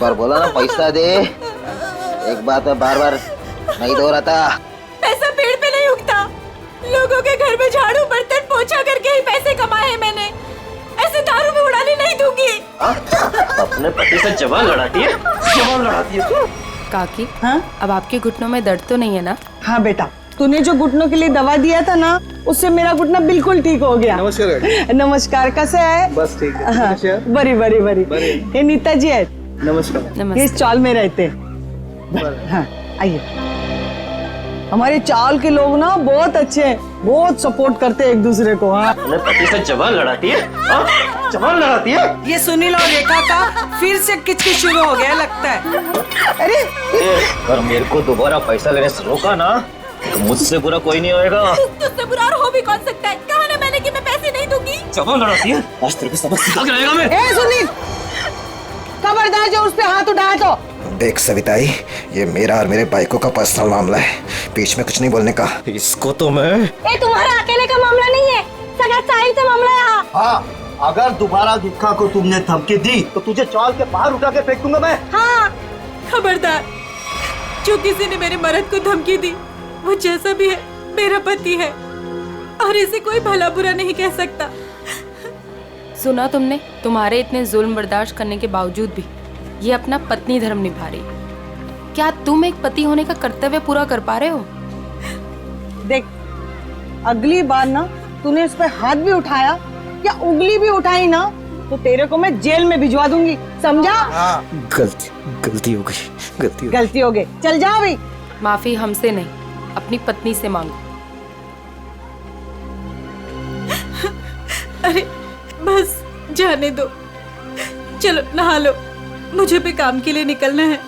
बार बोला ना पैसा दे, एक बात मैं बार बार नहीं दोहराता। पैसा पेड़ पे नहीं उगता, लोगों के घर में झाड़ू बर्तन पोछा करके ही पैसे कमाए हैं मैंने, ऐसे दारू में उड़ाने नहीं दूंगी। अपने पति से जवान लड़ाती है, जवान लड़ाती है। काकी, हाँ अब आपके घुटनों में दर्द तो नहीं है ना? हाँ बेटा, तूने जो घुटनों के लिए दवा दिया था ना, उससे मेरा घुटना बिल्कुल ठीक हो गया। नमस्कार। नमस्कार, कैसे है? बस ठीक है। हाँ, बड़ी बड़ी बड़ी। ये नीता जी है, नमस्कार। ये नमस्ते। इस चौल में रहते हैं। हाँ आइए। हमारे चाल के लोग ना बहुत अच्छे हैं, बहुत सपोर्ट करते हैं एक दूसरे को। हाँ अपने पति से जवान लड़ाती है, जवान लड़ाती है। ये सुनील और रेखा का फिर से किचकिच शुरू हो गया लगता है। अरे अगर मेरे को दोबारा पैसा लेने से रोका ना तो मुझसे बुरा कोई नहीं होएगा। तुझसे बुरा और हो भी कौन सकता है? कहा ना मैंने कि मैं पैसे नहीं दूंगी। जवान लड़ाती है, आज तेरे को सबक सिखा के रहेगा मैं। ए सुनील, खबरदार जो उस पे हाथ उठाया तो। देख सविताई, ये मेरा और मेरे बाइकों का पर्सनल मामला है, बीच में कुछ नहीं बोलने का। इसको तो मैं ये तुम्हारा अकेले का मामला नहीं है, सगा साहिल से मामला है। यहाँ हाँ, अगर दोबारा दुखा को तुमने धमकी दी तो तुझे चाल के बाहर उठा के फेंक दूंगा मैं। हाँ, खबरदार, जो किसी ने मेरे मर्द को धमकी दी, वो जैसा भी है मेरा पति है और इसे कोई भला बुरा नहीं कह सकता। सुना तुमने? तुम्हारे इतने जुल्म बर्दाश्त करने के बावजूद भी ये अपना पत्नी धर्म निभा रही। क्या तुम एक पति होने का कर्तव्य पूरा कर पा रहे हो? देख, अगली बार ना तूने इस पे हाथ भी उठाया या उंगली भी उठाई ना तो तेरे को मैं जेल में भिजवा दूंगी, समझा? गलती हो गई, गलती हो गई, चल जा अभी। माफी हमसे नहीं, अपनी पत्नी से मांगो। अरे बस जाने दो, चलो नहा लो, मुझे भी काम के लिए निकलना है।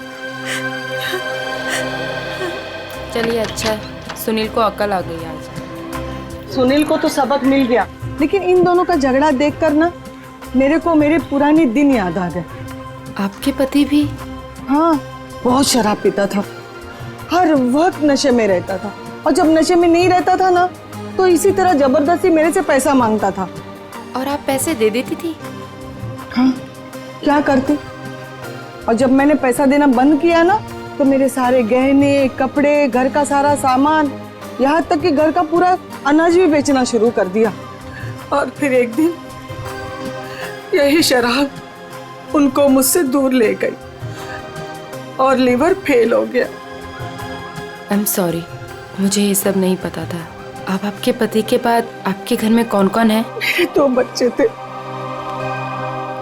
चलिए अच्छा है, सुनील को अकल आ गई आज। सुनील को तो सबक मिल गया, लेकिन इन दोनों का झगड़ा देखकर ना मेरे को मेरे पुराने दिन याद आ गए। आपके पति भी? हाँ, बहुत शराब पीता था, हर वक्त नशे में रहता था, और जब नशे में नहीं रहता था ना तो इसी तरह जबरदस्ती मेरे से पैसा मांगता था। और आप पैसे दे देती थी? हाँ, क्या करती? और जब मैंने पैसा देना बंद किया ना तो मेरे सारे गहने, कपड़े, घर का सारा सामान, यहाँ तक कि घर का पूरा अनाज भी बेचना शुरू कर दिया। और फिर एक दिन यही शराब उनको मुझसे दूर ले गई और लीवर फेल हो गया। आई एम सॉरी, मुझे ये सब नहीं पता था। अब आपके पति के बाद आपके घर में कौन कौन है? मेरे 2 बच्चे थे,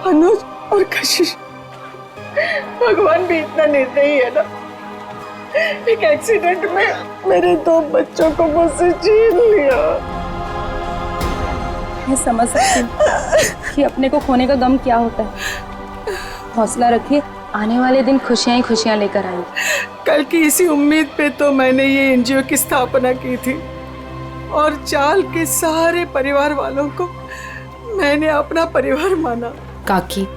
अनुज और कशिश। भगवान भी इतना निर्दयी है ना, एक एक्सीडेंट में मेरे 2 बच्चों को मुझसे छीन लिया। मैं समझ सकती हूँ कि अपने को खोने का गम क्या होता है। हौसला रखिए, आने वाले दिन खुशियाँ ही खुशियाँ लेकर आएंगे। कल की इसी उम्मीद पे तो मैंने ये एनजीओ की स्थापना की थी और चाल के सारे परिवार वालों को मैंने अपना परिवार माना। काकी,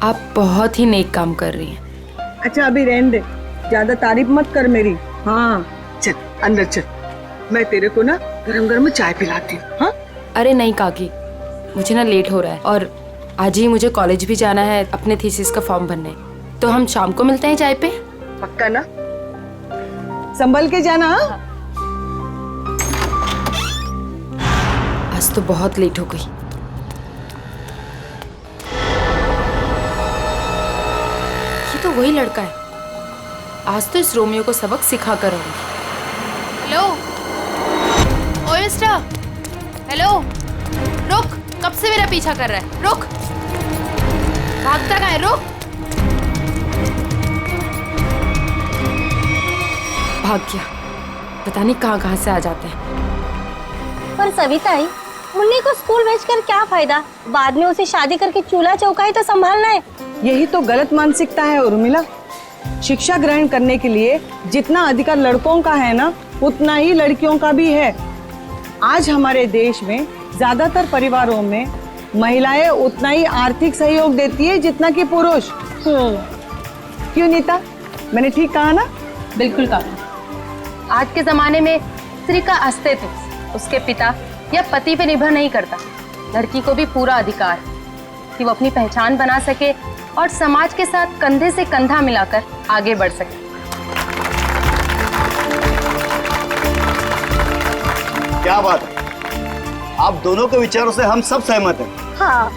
आप बहुत ही नेक काम कर रही हैं। अच्छा अभी रहने दे, ज्यादा तारीफ मत कर मेरी। हाँ चल अंदर चल, मैं तेरे को ना गरम गरम चाय पिलाती हूँ। हाँ अरे नहीं काकी, मुझे ना लेट हो रहा है और आज ही मुझे कॉलेज भी जाना है अपने थीसिस का फॉर्म भरने, तो हम शाम को मिलते हैं चाय पे। पक्का ना? संभल के जाना। हाँ? आज तो बहुत लेट हो गई। ये तो वही लड़का है, आज तो इस रोमियो को सबक सिखा कर आऊंगी। हेलो ओए मिस्टर, हेलो रुक, कब से मेरा पीछा कर रहा है? रुक, भागता कहाँ है? रुक। भाग गया, पता नहीं कहाँ कहाँ से आ जाते हैं। पर सविताई, मुन्नी को स्कूल भेजकर क्या फायदा? बाद में उसे शादी करके चूल्हा चौका तो संभालना है। यही तो गलत मानसिकता है उर्मिला। शिक्षा ग्रहण करने के लिए जितना अधिकार लड़कों का है ना, उतना ही लड़कियों का भी है। आज हमारे देश में ज्यादातर परिवारों में महिलाएं उतना ही आर्थिक सहयोग देती है जितना कि पुरुष। क्यों नीता, मैंने ठीक कहा ना? बिल्कुल कहा। आज के जमाने में स्त्री का अस्तित्व उसके पिता या पति पे निर्भर नहीं करता। लड़की को भी पूरा अधिकार कि वो अपनी पहचान बना सके, और समाज के साथ कंधे से कंधा मिलाकर आगे बढ़ सके। क्या बात है, आप दोनों के विचारों से हम सब सहमत हैं। हाँ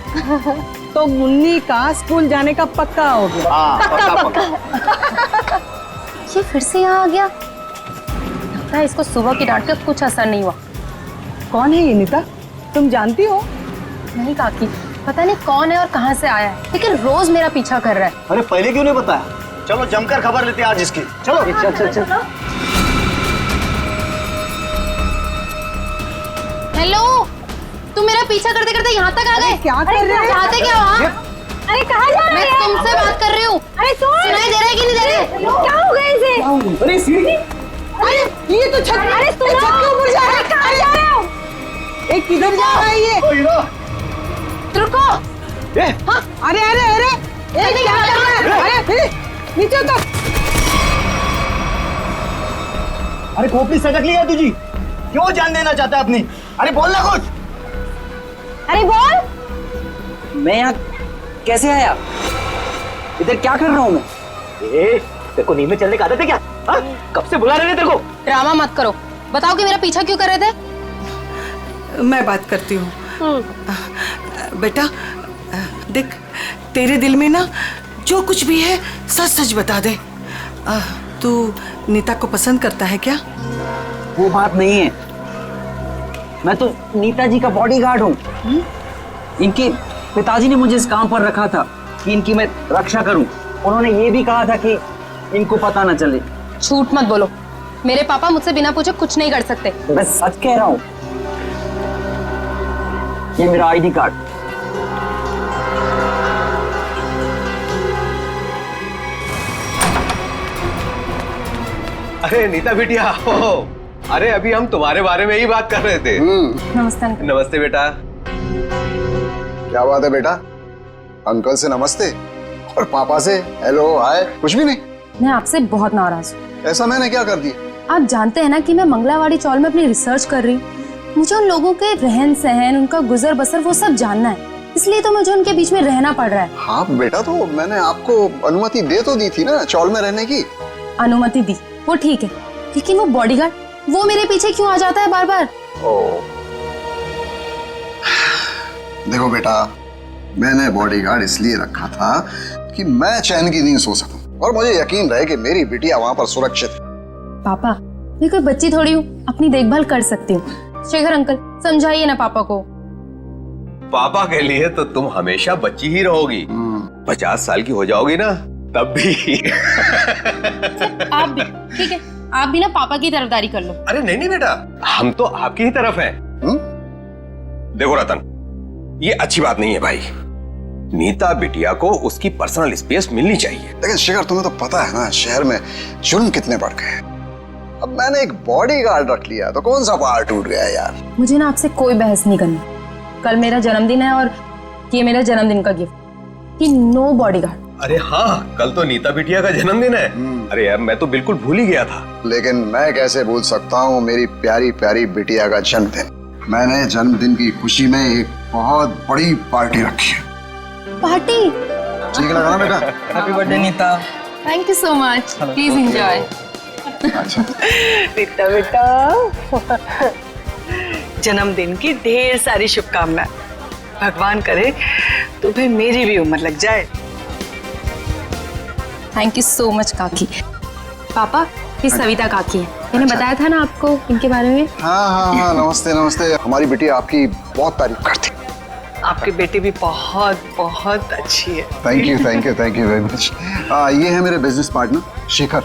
तो मुन्नी का स्कूल जाने का पक्का हो गया। हाँ, पक्का। ये फिर से यहाँ आ गया। लगता है इसको सुबह की डांट का कुछ असर नहीं हुआ। कौन है ये नीता, तुम जानती हो? नहीं काकी, पता नहीं कौन है और कहाँ से आया है, लेकिन रोज मेरा पीछा कर रहा है। अरे पहले क्यों नहीं बताया? चलो जमकर खबर लेते हैं आज इसकी। चलो चल। हेलो, तुम मेरा पीछा करते करते यहाँ तक आ गए। क्या कर रहे हो? चाहते क्या हो? अरे कहाँ जा मैं तुमसे बात कर रही हूँ। अरे सुनाई दे रहा है कि नहीं दे रहा है? क्या हो गया इसे? अरे सीढ़ी, अरे ये तो छत, अरे छत के ऊपर जा रहा है। कहाँ जा रहे हो? एक किधर जा रहा है ये? रुको। अरे अरे अरे एक क्या कर रहा है? अरे नीचे उतर। अरे खोपड़ी सटक लिया तुझी, क्यों जान देना चाहता है अपनी? अरे बोल ना कुछ। अरे बोल। मैं यहाँ कैसे आया? इधर क्या कर रहा हूँ मैं? तेरे को नींद में चलने का आदत है क्या? हाँ? कब से बुला रहे हैं तेरे को? ड्रामा मत करो, बताओ कि मेरा पीछा क्यों कर रहे थे? मैं बात करती हूँ। बेटा देख, तेरे दिल में ना जो कुछ भी है सच सच बता दे। तू नीता को पसंद करता है क्या? वो बात नहीं है, मैं तो नीता जी का बॉडीगार्ड हूँ। इनके पिताजी ने मुझे इस काम पर रखा था कि इनकी मैं रक्षा करूं। उन्होंने ये भी कहा था कि इनको पता न चले। झूठ मत बोलो, मेरे पापा मुझसे बिना पूछे कुछ नहीं कर सकते। मैं सच कह रहा हूँ, ये मेरा आईडी कार्ड। अरे नीता बिटिया, अरे अभी हम तुम्हारे बारे में ही बात कर रहे थे। नमस्ते अंकल। नमस्ते बेटा। क्या बात है बेटा, अंकल से नमस्ते और पापा से हेलो हाय कुछ भी नहीं? मैं आपसे बहुत नाराज हूँ। ऐसा मैंने क्या कर दिया? आप जानते हैं ना कि मैं मंगलावाड़ी चौल में अपनी रिसर्च कर रही हूँ। मुझे उन लोगों के रहन सहन, उनका गुजर बसर वो सब जानना है, इसलिए तो मुझे उनके बीच में रहना पड़ रहा है। हाँ बेटा, तो मैंने आपको अनुमति दे तो दी थी ना चौल में रहने की। अनुमति दी वो ठीक है, लेकिन वो बॉडीगार्ड वो मेरे पीछे क्यों आ जाता है बार बार? देखो बेटा, मैंने बॉडीगार्ड इसलिए रखा था कि मैं चैन की नींद सो सकूं और मुझे यकीन रहे कि मेरी बिटिया वहां पर सुरक्षित है। पापा, मैं कोई बच्ची थोड़ी हूँ, अपनी देखभाल कर सकती हूँ। शेखर अंकल समझाइए ना पापा को। पापा के लिए तो तुम हमेशा बच्ची ही रहोगी। 50 साल की हो जाओगी ना तब भी। आप भी ठीक है, आप भी ना पापा की तरफदारी कर लो। अरे नहीं बेटा, हम तो आपकी ही तरफ हैं। देखो रतन, ये अच्छी बात नहीं है भाई। नीता बिटिया को उसकी पर्सनल स्पेस मिलनी चाहिए। लेकिन शेखर, तुम्हें तो पता है ना शहर में जुर्म कितने बढ़ गए। अब मैंने एक बॉडीगार्ड रख लिया तो कौन सा पहाड़ टूट गया यार। मुझे ना आपसे कोई बहस नहीं करनी। कल मेरा जन्मदिन है और ये मेरा जन्मदिन का गिफ्ट कि नो बॉडीगार्ड। अरे हाँ, कल तो नीता बिटिया का जन्मदिन है। अरे यार, मैं तो बिल्कुल भूल ही गया था। लेकिन मैं कैसे भूल सकता हूँ मेरी प्यारी प्यारी बिटिया का जन्मदिन। मैंने जन्मदिन की खुशी में एक बहुत बड़ी पार्टी रखी है। पार्टी? ठीक लगा ना बेटा? Happy birthday Neeta. Thank you so much, please enjoy. बेटा बेटा, जन्मदिन की ढेर सारी शुभकामनाएं। भगवान करे तुम्हें मेरी भी उम्र लग जाए। थैंक यू सो मच काकी। पापा, ये सविता काकी है, मैंने बताया था ना आपको इनके बारे में। हाँ, नमस्ते नमस्ते। हमारी बिटिया आपकी बहुत तारीफ करती। आपकी बेटी भी बहुत बहुत अच्छी है। Thank you very much. ये है मेरे बिजनेस पार्टनर शेखर।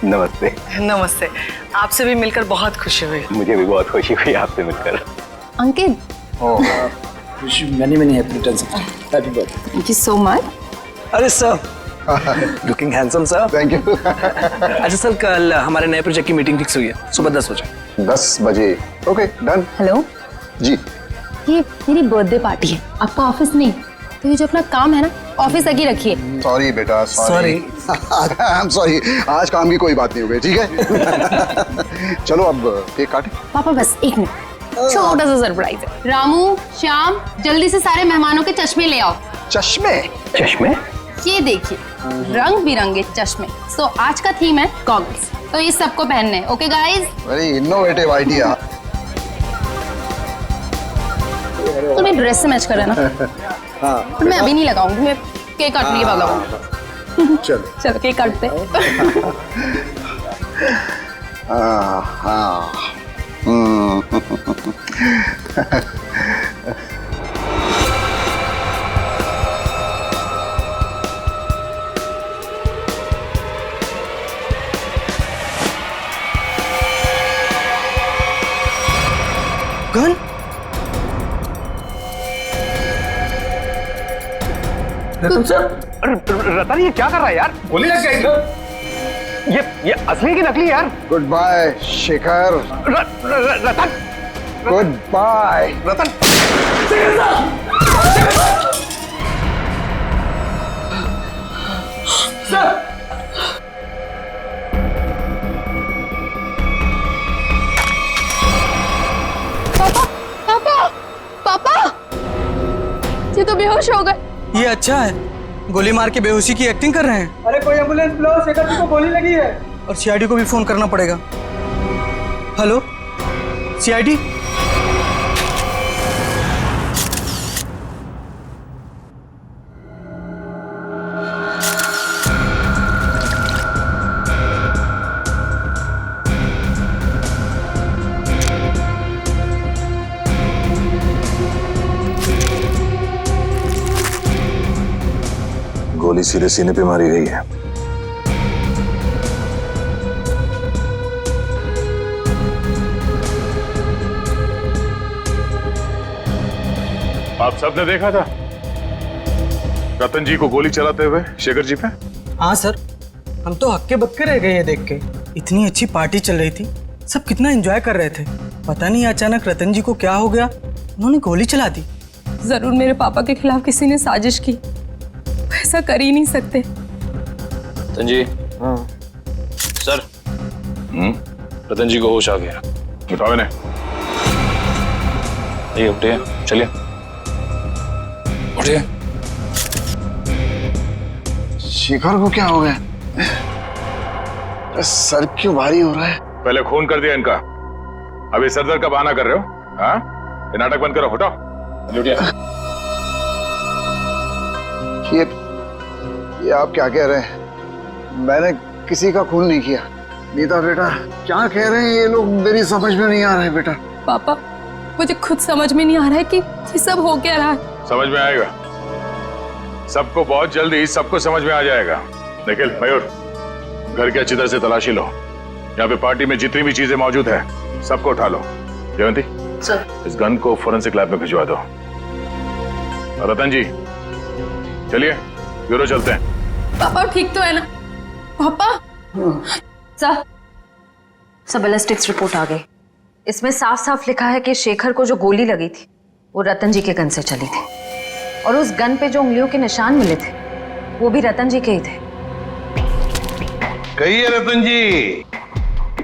नमस्ते। नमस्ते, आपसे भी मिलकर बहुत खुशी हुई। मुझे भी बहुत खुशी हुई आपसे मिलकर। Ankit, many happy returns of happy birthday. Thank you so much. अरे sir, looking handsome sir. Thank you. अच्छा सर, कल हमारे नए प्रोजेक्ट की मीटिंग फिक्स हुई है सुबह 10 बजे। 10 बजे? Okay done. हेलो जी, ये मेरी बर्थडे पार्टी है, आपका ऑफिस नहीं, तो ये जो अपना काम है ना ऑफिस तक ही रखिए। सॉरी बेटा, सॉरी। आई एम सॉरी, आज काम की कोई बात नहीं हो गई, ठीक है। चलो अब केक काटे। पापा बस एक मिनट, छोटा सा सरप्राइज है। रामू, श्याम, जल्दी से सारे मेहमानों के चश्मे ले आओ। चश्मे? चश्मे? ये देखिए रंग बिरंगे चश्मे। सो आज का थीम है गॉगल्स, तो ये सबको पहनने हैं। Okay guys, very innovative idea. तुम्हें ड्रेस से मैच कर रहा है ना? हाँ मैं अभी नहीं लगाऊंगी, मैं केक काटने के बाद लगाऊंगी। चलो चलो केक काटते हैं। हाँ गन? रतन ये क्या कर रहा है यार? गोली लग जाएगी। ये असली की नकली यार। Good bye Shekhar. Ratan good bye Ratan. पापा ये तो बेहोश हो गए। ये अच्छा है, गोली मार के बेहोशी की एक्टिंग कर रहे हैं। अरे कोई एम्बुलेंस बुलाओ, शेखर जी को गोली लगी है। और सीआईडी को भी फोन करना पड़ेगा। Hello CID. गोली सीधे सीने पे मारी गई है। आप सबने देखा था रतन जी को गोली चलाते हुए शेखर जी पे? हाँ सर, हम तो हक्के बक्के रह गए ये देख के। इतनी अच्छी पार्टी चल रही थी, सब कितना एंजॉय कर रहे थे। पता नहीं अचानक रतन जी को क्या हो गया, उन्होंने गोली चला दी। जरूर मेरे पापा के खिलाफ किसी ने साजिश की, ऐसा कर ही नहीं सकते। रतन जी। सर रतन जी को होश आ गया। बताओ इन्हें। ये उठिए, चलिए उठिए। शेखर को क्या हो गया? सर क्यों भारी हो रहा है? पहले खून कर दिया इनका, अभी सर दर्द का बहाना कर रहे हो? हाँ, ये नाटक बंद करो, हटाओ। उठिए। ये आप क्या कह रहे हैं? मैंने किसी का खून नहीं किया। नीता बेटा क्या कह रहे हैं ये लोग, मेरी समझ में नहीं आ रहा है बेटा। पापा मुझे खुद समझ में नहीं आ रहा है कि ये सब हो क्या रहा है। समझ में आएगा सबको, बहुत जल्दी सबको समझ में आ जाएगा। निखिल, मयूर, घर की अच्छी तरह से तलाशी लो। यहाँ पे पार्टी में जितनी भी चीजें मौजूद है सबको उठा लो। जयंती सर, इस गन को फोरेंसिक लैब में भिजवा दो। और रतन जी चलिए ब्यूरो चलते हैं। पापा ठीक तो है ना? पापा सर, सब बैलिस्टिक्स रिपोर्ट आ गई। इसमें साफ साफ लिखा है कि शेखर को जो गोली लगी थी वो रतन जी के गन से चली थी, और उस गन पे जो उंगलियों के निशान मिले थे वो भी रतन जी के ही थे। कहिए रतन जी,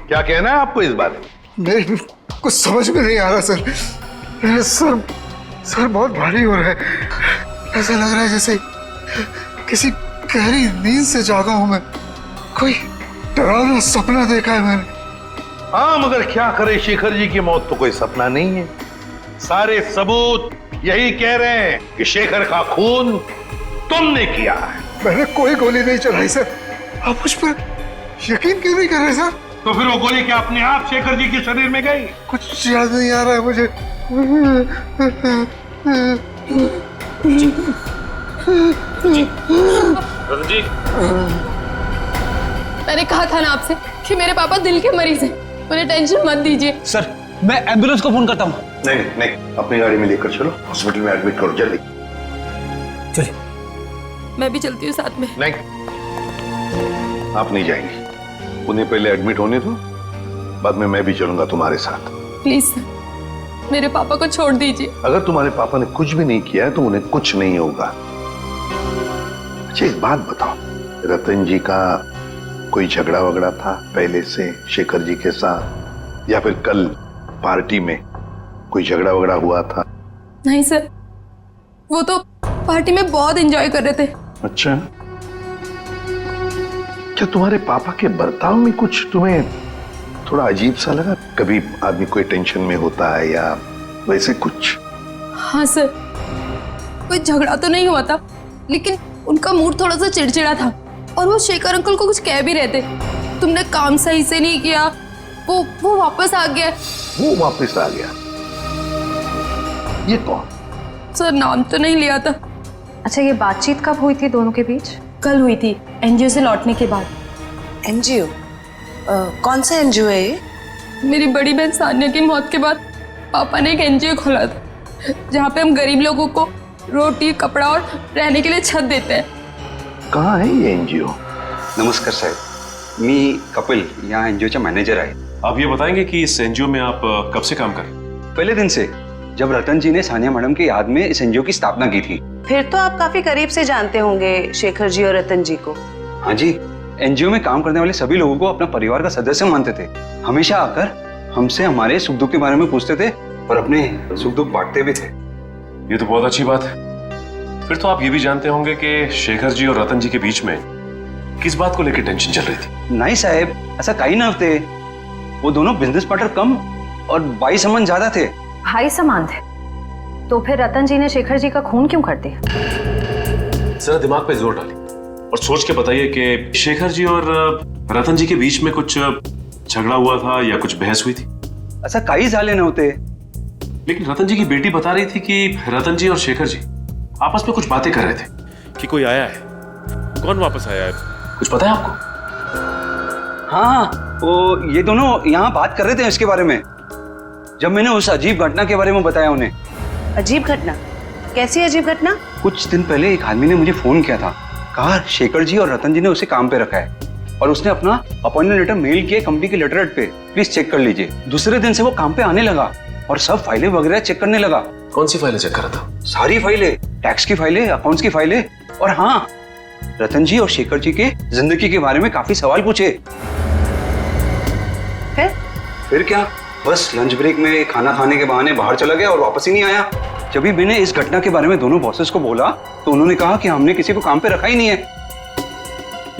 क्या कहना है आपको इस बारे में? मेरे कुछ समझ में नहीं आ रहा सर। मेरे सर बहुत भारी हो रहा है। ऐसा लग रहा है जैसे किसी गहरी नींद से जागा हूं मैं। कोई डरावना सपना देखा है मैंने। हाँ, मगर क्या करे, शेखर जी की मौत तो कोई सपना नहीं है। सारे सबूत यही कह रहे हैं कि शेखर का खून तुमने किया है। मैंने कोई गोली नहीं चलाई सर। आप मुझ पर यकीन क्यों नहीं कर रहे सर? तो फिर वो गोली क्या अपने आप शेखर जी के शरीर में गई? कुछ याद नहीं आ रहा है मुझे। रतन जी, मैंने कहा था ना आपसे कि मेरे पापा दिल के मरीज हैं, उन्हें टेंशन मत दीजिए। सर मैं एम्बुलेंस को फोन करता हूँ। नहीं नहीं, अपनी गाड़ी में लेकर चलो, हॉस्पिटल में एडमिट करो जल्दी। चलिए। मैं भी चलती हूँ साथ में। नहीं, आप नहीं जाएंगी। उन्हें पहले एडमिट होने दो, बाद में मैं भी चलूंगा तुम्हारे साथ। प्लीज सर, मेरे पापा को छोड़ दीजिए। अगर तुम्हारे पापा ने कुछ भी नहीं किया है तो उन्हें कुछ नहीं होगा। अच्छा एक बात बताओ, रतन जी का कोई झगड़ा वगड़ा था पहले से शेखर जी के साथ, या फिर कल पार्टी में कोई झगड़ा वगड़ा हुआ था? नहीं सर, वो तो पार्टी में बहुत एंजॉय कर रहे थे। अच्छा, क्या तुम्हारे पापा के बर्ताव में कुछ तुम्हें थोड़ा अजीब सा लगा? कभी आदमी कोई टेंशन में होता है या वैसे कुछ? हाँ सर, कोई झगड़ा तो नहीं हुआ था, लेकिन उनका मूड थोड़ा सा चिड़चिड़ा था और वो शेखर अंकल को कुछ कह भी रहे थे। तुमने काम सही से नहीं किया, वो वापस आ गया। वो वापस आ गया? ये कौन? सर नाम तो नहीं लिया था। अच्छा, ये बातचीत कब हुई थी दोनों के बीच? कल हुई थी, एनजीओ से लौटने के बाद। एनजीओ? कौन सा एनजीओ है ये? मेरी बड़ी बहन सानिया की मौत के बाद पापा ने एक एनजीओ खोला था, जहाँ पे हम गरीब लोगों को रोटी, कपड़ा और रहने के लिए छत देते हैं। कहाँ है ये एनजीओ? नमस्कार साहेब, मी कपिल, यहाँ एनजीओ मॅनेजर आहे। आप ये बताएंगे कि इस एनजीओ में आप कब से काम कर रहे हैं? पहले दिन से, जब रतन जी ने सानिया मैडम की याद में इस एनजीओ की स्थापना की थी। फिर तो आप काफी करीब से जानते होंगे शेखर जी और रतन जी को। हाँ जी, एनजीओ में काम करने वाले सभी लोगों को अपना परिवार का सदस्य मानते थे। हमेशा आकर हमसे हमारे सुख दुख के बारे में पूछते थे और अपने सुख दुख बांटते भी थे। ये तो बहुत अच्छी बात है। फिर तो आप ये भी जानते होंगे कि शेखर जी और रतन जी के बीच में किस बात को लेकर टेंशन चल रही थी? नहीं साहब, ऐसा कहीं ना थे। वो दोनों बिजनेस पार्टनर कम और भाई संबंध ज्यादा थे। भाई समान थे? तो फिर रतन जी ने शेखर जी का खून क्यों कर दिया? जरा दिमाग पे जोर डालिए और सोच के बताइए कि शेखर जी और रतन जी के बीच में कुछ झगड़ा हुआ था या कुछ बहस हुई थी? ऐसा कई साले नहोते। लेकिन रतन जी की बेटी बता रही थी कि रतन जी और शेखर जी आपस में कुछ बातें कर रहे थे कि कोई आया है। कौन वापस आया है, कुछ पता है आपको? हाँ, वो ये दोनों यहाँ बात कर रहे थे इसके बारे में, जब मैंने उस अजीब घटना के बारे में बताया उन्हें। अजीब घटना? कैसी अजीब घटना? कुछ दिन पहले एक आदमी ने मुझे फोन किया था, कहा शेखर जी और रतन जी ने उसे काम पे रखा है और उसने अपना अपॉइंटमेंट लेटर मेल किया कंपनी के लेटरहेड पे, प्लीज चेक कर लीजिए। दूसरे दिन से वो काम पे आने लगा और सब फाइलें वगैरह चेक करने लगा। कौन सी फाइलें चेक कर रहा था? सारी फाइलें, टैक्स की फाइलें, अकाउंट्स की फाइलें, और हाँ, रतन जी और शेखर जी के जिंदगी के बारे में काफी सवाल पूछे। फिर क्या, बस लंच ब्रेक में खाना खाने के बहाने बाहर चला गया और वापस ही नहीं आया। जब भी मैंने इस घटना के बारे में दोनों बॉसेस को बोला तो उन्होंने कहा कि हमने किसी को काम पे रखा ही नहीं है।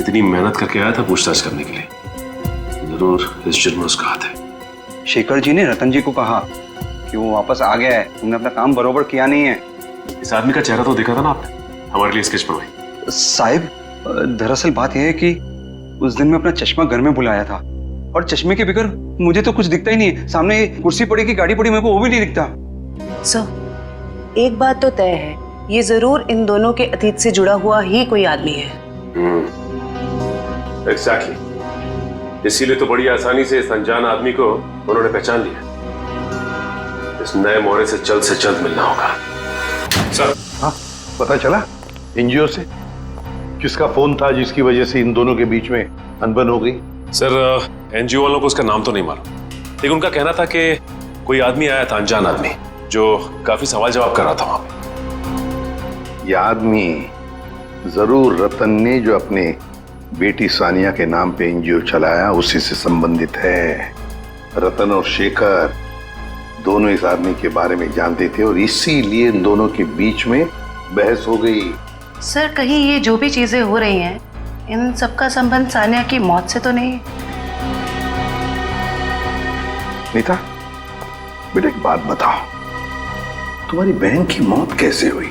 इतनी मेहनत करके आया था पूछताछ करने के लिए, जरूर इस जुर्म में उसका हाथ है। शेखर जी ने रतन जी को कहा कि वो वापस आ गया है, तुमने अपना काम बरोबर किया नहीं है। इस आदमी का चेहरा तो देखा था ना आपने, हमारे लिए स्केच बनवाई। साहिब, दरअसल बात यह है कि उस दिन मैं अपना चश्मा घर में भुलाया था और चश्मे के बगैर मुझे तो कुछ दिखता ही नहीं है। सामने कुर्सी पड़ी की गाड़ी पड़ी, मेरे को वो भी नहीं दिखता। सर, एक बात तो तय है, ये जरूर इन दोनों के अतीत से जुड़ा हुआ ही कोई आदमी है। एग्जैक्टली, इसीलिए तो बड़ी आसानी से इस अनजान आदमी को उन्होंने पहचान लिया। इस नए मोहरे से जल्द मिलना होगा। सर, हाँ, पता चला एनजीओ से किसका फोन था जिसकी वजह से इन दोनों के बीच में अनबन हो गई? सर, एनजीओ वालों को उसका नाम तो नहीं मालूम, लेकिन उनका कहना था कि कोई आदमी आया था, अनजान आदमी, जो काफी सवाल जवाब कर रहा था वहां पे। यह आदमी जरूर रतन ने जो अपने बेटी सानिया के नाम पे एनजीओ चलाया उसी से संबंधित है। रतन और शेखर दोनों इस आदमी के बारे में जानते थे और इसीलिए इन दोनों के बीच में बहस हो गई। सर, कहीं ये जो भी चीजें हो रही हैं, इन सबका संबंध सानिया की मौत से तो नहीं है? नीता, बेटा एक बात बताओ, तुम्हारी बहन की मौत कैसे हुई?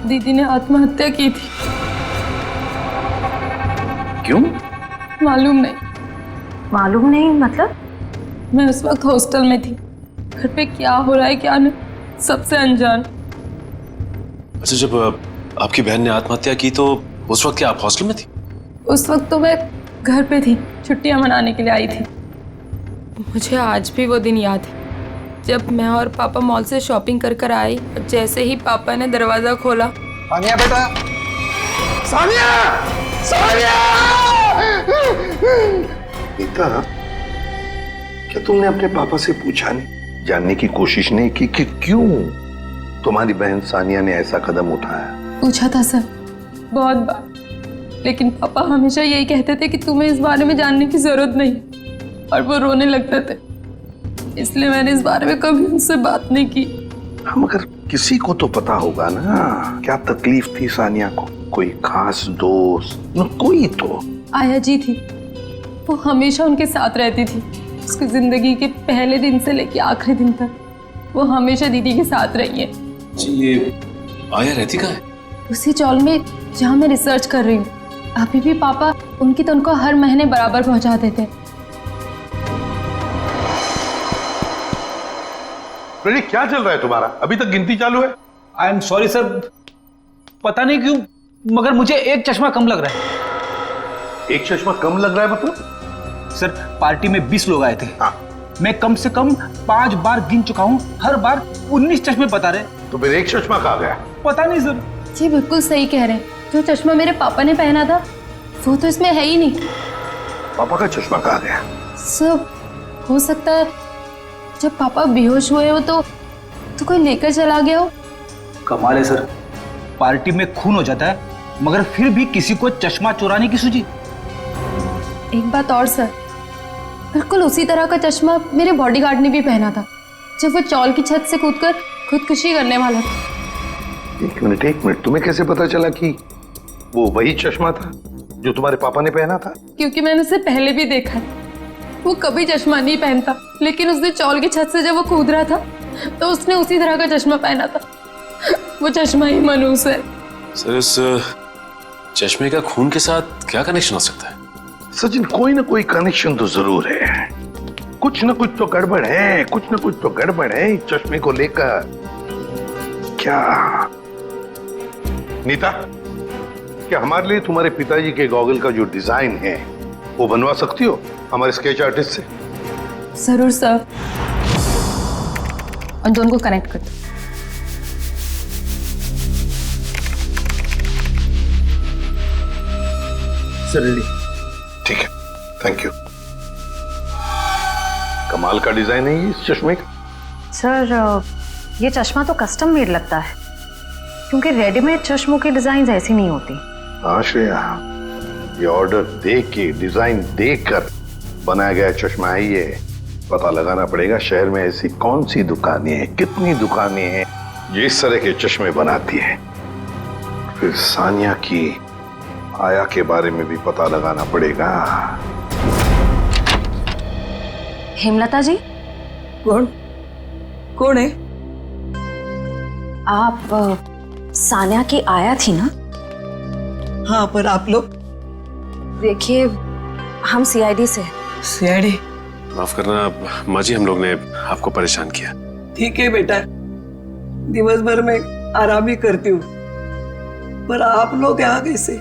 दीदी ने आत्महत्या की थी। क्यों? मालूम नहीं। मालूम नहीं मतलब? मैं उस वक्त हॉस्टल में थी, घर पे क्या हो रहा है क्या नहीं, सबसे अनजान। अच्छा, जब आपकी बहन ने आत्महत्या की तो उस वक्त क्या आप हॉस्टल में थी? उस वक्त तो मैं घर पे थी, छुट्टियां मनाने के लिए आई थी। मुझे आज भी वो दिन याद है जब मैं और पापा मॉल से शॉपिंग कर आए और जैसे ही पापा ने दरवाजा खोला। सानिया बेटा, सानिया, सानिया! नीता, क्या तुमने अपने पापा से पूछा नहीं, जानने की कोशिश नहीं की कि क्यों तुम्हारी बहन सानिया ने ऐसा कदम उठाया? पूछा था सर, बहुत बार, लेकिन पापा हमेशा यही कहते थे कि तुम्हें इस बारे में जानने की जरूरत नहीं, और वो रोने लगते थे। इसलिए मैंने इस बारे में कभी उनसे बात नहीं की। हम मगर किसी को तो पता होगा ना क्या तकलीफ थी सानिया को, कोई खास दोस्त न कोई तो। आया जी थी, वो हमेशा उनके साथ रहती थी। उसकी जिंदगी के पहले दिन से लेके आखिरी दिन तक वो हमेशा दीदी के साथ रही है। जी, ये आया रहती कहाँ है? उसी चौल में जहाँ मैं रिसर्च कर रही हूँ। अभी भी पापा उनकी तनख्वाह हर महीने बराबर पहुँचा देते। प्रदीप, क्या चल रहा है तुम्हारा? अभी तक गिनती चालू है? आई एम सॉरी सर, पता नहीं क्यों मगर मुझे एक चश्मा कम लग रहा है। एक चश्मा कम लग रहा है मतलब? सर, पार्टी में 20 लोग आए थे। मैं कम से कम 5 बार गिन चुका हूँ, हर बार 19 चश्मे बता रहे। तो फिर एक चश्मा कहाँ गया? पता नहीं सर। जी बिल्कुल सही कह रहे हैं, जो चश्मा मेरे पापा ने पहना था वो तो इसमें है ही नहीं। पापा का चश्मा कहाँ गया? सब हो सकता है जब पापा बेहोश हुए हो तो कोई लेकर चला गया हो। कमाल है सर, पार्टी में खून हो जाता है मगर फिर भी किसी को चश्मा चुराने की सूझी। एक बात और सर, बिल्कुल उसी तरह का चश्मा मेरे बॉडीगार्ड ने भी पहना था जब वो चौल की छत से कूदकर खुदकुशी करने वाला था। एक मिनट, तुम्हें कैसे पता चला कि वो वही चश्मा था जो तुम्हारे पापा ने पहना था? क्योंकि मैंने उसे पहले भी देखा है, वो कभी चश्मा नहीं पहनता, लेकिन उसने चौल की छत से जब वो कूद रहा था तो उसने उसी तरह का चश्मा पहना था। वो चश्मा ही मनूस है। सर, इस चश्मे का खून के साथ क्या कनेक्शन हो सकता है? सचिन, कोई ना कोई कनेक्शन तो जरूर है। कुछ ना कुछ तो गड़बड़ है, कुछ ना कुछ तो गड़बड़ है इस चश्मे को लेकर। क्या नीता, क्या हमारे लिए तुम्हारे पिताजी के गॉगल का जो डिजाइन है वो बनवा सकती हो हमारे स्केच आर्टिस्ट से? जरूर सर। उन दोनों को कनेक्ट कर दो। ठीक है, थैंक यू। कमाल का डिजाइन है ये इस चश्मे का। सर, ये चश्मा तो कस्टम मेड लगता है क्योंकि रेडीमेड चश्मों की डिजाइन ऐसी नहीं होती। हाँ श्रेया, ये ऑर्डर देख के, डिजाइन देखकर बनाया गया चश्मा है ये। पता लगाना पड़ेगा शहर में ऐसी कौन सी दुकानें हैं, कितनी दुकानें हैं जो इस तरह के चश्मे बनाती हैं। फिर सानिया की आया के बारे में भी पता लगाना पड़ेगा। हेमलता जी। कौन है? आप सानिया की आया थी ना? हाँ, पर आप लोग? देखिए, हम सीआईडी से। सीआईडी? माफ करना माँ जी, हम लोग ने आपको परेशान किया। ठीक है बेटा, दिवस भर में आराम ही करती हूँ, पर आप लोग यहाँ कैसे?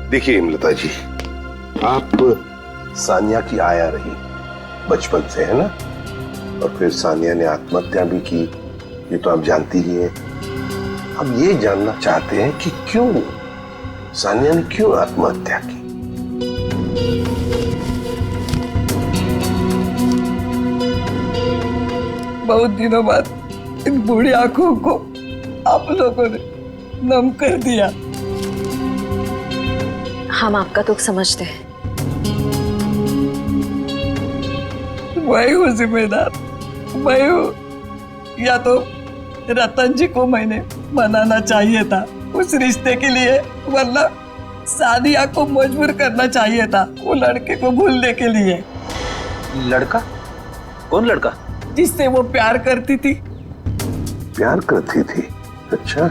देखिए हेमलता जी, आप सानिया की आया रही बचपन से, है ना? और फिर सानिया ने आत्महत्या भी की, ये तो आप जानती ही हैं। अब ये जानना चाहते हैं कि क्यों सानिया ने क्यों आत्महत्या की। बहुत दिनों बाद इन बूढ़ी आंखों को आप लोगों ने नम कर दिया। हम आपका दुख समझते हैं। मैं हूँ जिम्मेदार, मैं हूँ। या तो रतन जी को मैंने मनाना चाहिए था उस रिश्ते के लिए, वरना सानिया को मजबूर करना चाहिए था वो लड़के को भूलने के लिए। लड़का? कौन लड़का? जिससे वो प्यार करती थी। प्यार करती थी? अच्छा,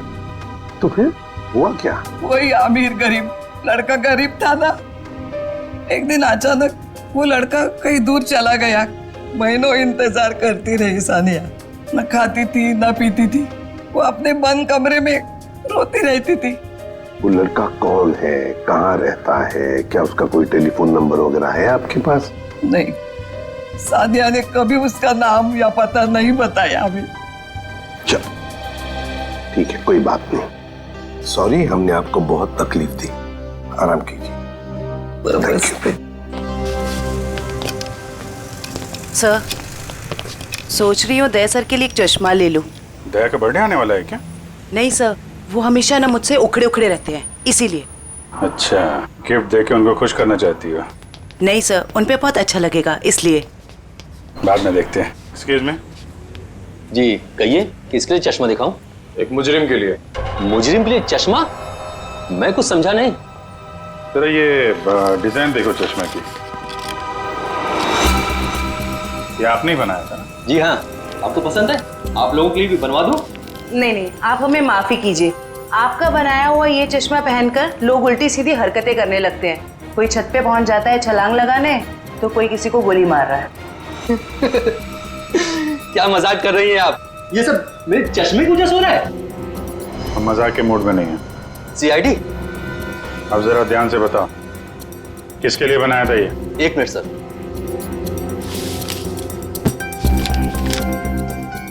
तो फिर हुआ क्या? वही अमीर गरीब लड़का गरीब था ना। एक दिन अचानक वो लड़का कहीं दूर चला गया। महीनों इंतजार करती रही सानिया, न खाती थी न पीती थी, वो अपने बंद कमरे में रोती रहती थी। वो लड़का कौन है, कहाँ रहता है, क्या उसका कोई टेलीफोन नंबर वगैरह है आपके पास? नहीं, सानिया ने कभी उसका नाम या पता नहीं बताया अभी। चल ठीक है, कोई बात नहीं। सॉरी, हमने आपको बहुत तकलीफ दी। आराम कीजिए। सर, सोच रही हूँ दया सर के लिए एक चश्मा ले लूँ। दया का बर्थडे आने वाला है क्या? नहीं सर, वो हमेशा ना मुझसे उखड़े उखड़े रहते हैं, इसीलिए। अच्छा, गिफ्ट देके उनको खुश करना चाहती हो? नहीं सर, उन पे बहुत अच्छा लगेगा, इसलिए। बाद में देखते हैं। एक्सक्यूज मी जी, कहिए, किसके लिए चश्मा दिखाऊं? एक मुजरिम के लिए। मुजरिम के लिए चश्मा? मैं कुछ समझा नहीं। तेरा ये डिजाइन देखो चश्मे की, ये आपने ही बनाया था ना? जी हाँ, आपको पसंद है? आप लोगों के लिए भी बनवा दूं? नहीं नहीं, आप हमें माफी कीजिए। आपका बनाया हुआ ये चश्मा पहनकर लोग उल्टी सीधी हरकतें करने लगते हैं। कोई छत पे पहुंच जाता है छलांग लगाने, तो कोई किसी को गोली मार रहा है। क्या मजाक कर रही हैं आप? ये सब मेरे चश्मे की वजह से हो रहा है? हम मजाक के मूड में नहीं है। सीआईडी? अब जरा ध्यान से बताओ, किसके लिए बनाया था ये? एक मिनट सर।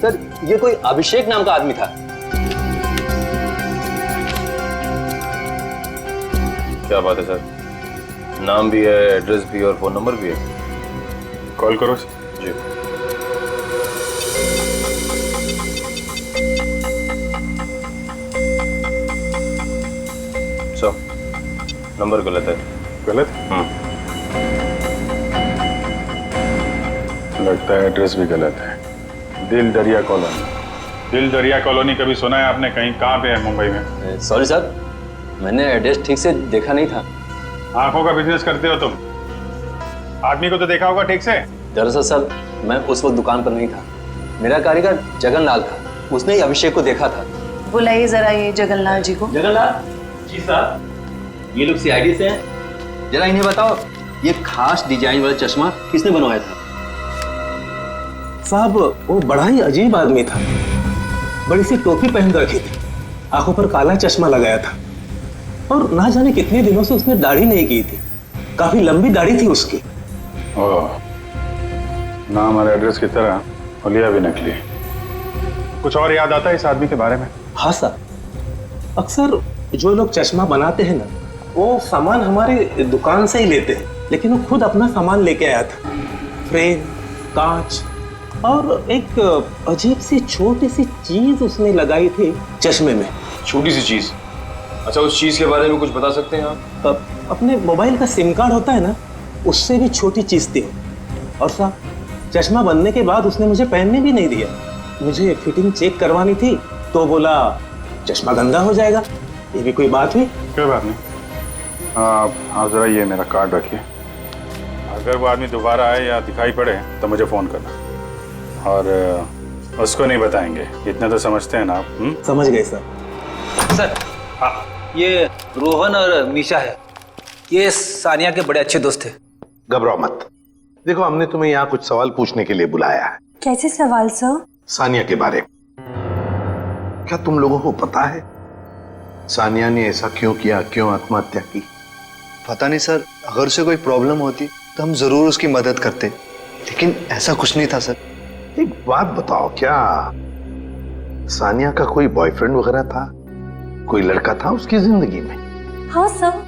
सर, ये कोई अभिषेक नाम का आदमी था। क्या बात है सर, नाम भी है, एड्रेस भी और फोन नंबर भी है। कॉल करो जी। सो नंबर गलत है। गलत? लगता है एड्रेस भी गलत है। दिल दरिया कॉलोनी। दिल दरिया कॉलोनी कभी सुना है आपने? कहीं कहाँ पे है मुंबई में? सॉरी सर, मैंने एड्रेस ठीक से देखा नहीं था। आंखों का बिजनेस करते हो तुम? आदमी को तो देखा होगा ठीक से। दरअसल सर, मैं उस वक्त दुकान पर नहीं था। मेरा कारीगर जगनलाल था, उसने ही अभिषेक को देखा था। बुलाइए जरा ये जगनलाल जी को। जगनलाल जी साहब, ये लोग सीआईडी से हैं। जरा इन्हें बताओ, ये खास डिजाइन वाला चश्मा किसने बनवाया था? साहब, वो बड़ा ही अजीब आदमी था। बड़ी सी टोपी पहन रखी थी, आंखों पर काला चश्मा लगाया था, और ना जाने कितने दिनों से उसने दाढ़ी नहीं की थी। काफी लंबी दाढ़ी थी उसकी। ओह, नाम और एड्रेस की तरह हुलिया भी नकली। कुछ और याद आता है इस आदमी के बारे में? हाँ सर, अक्सर जो लोग चश्मा बनाते हैं ना, वो सामान हमारे दुकान से ही लेते हैं, लेकिन वो खुद अपना सामान लेके आया था। फ्रेम, कांच और एक अजीब सी छोटी सी चीज उसने लगाई थी चश्मे में। छोटी सी चीज? अच्छा, उस चीज के बारे में कुछ बता सकते हैं आप? अपने मोबाइल का सिम कार्ड होता है ना, उससे भी छोटी चीज थी। और साहब, चश्मा बनने के बाद उसने मुझे पहनने भी नहीं दिया। मुझे फिटिंग चेक करवानी थी तो बोला चश्मा गंदा हो जाएगा। ये भी कोई बात हुई? कोई बात नहीं। आप जरा ये मेरा कार्ड रखिए। अगर वो आदमी दोबारा आए या दिखाई पड़े तो मुझे फोन करना, और उसको नहीं बताएंगे। इतना तो समझते हैं ना आप? समझ गए सर। सर, हाँ, ये रोहन और मीशा है। ये सानिया के बड़े अच्छे दोस्त थे। घबराओ मत। देखो, हमने तुम्हें यहाँ कुछ सवाल पूछने के लिए बुलाया है। कैसे सवाल सर? सानिया के बारे में। क्या तुम लोगों को पता है सानिया ने ऐसा क्यों किया, क्यों आत्महत्या की? पता नहीं सर, अगर उसे कोई प्रॉब्लम होती तो हम जरूर उसकी मदद करते, लेकिन ऐसा कुछ नहीं था सर। एक बात बताओ, क्या सानिया का कोई बॉयफ्रेंड वगैरह था? कोई लड़का था उसकी जिंदगी में? हाँ सर,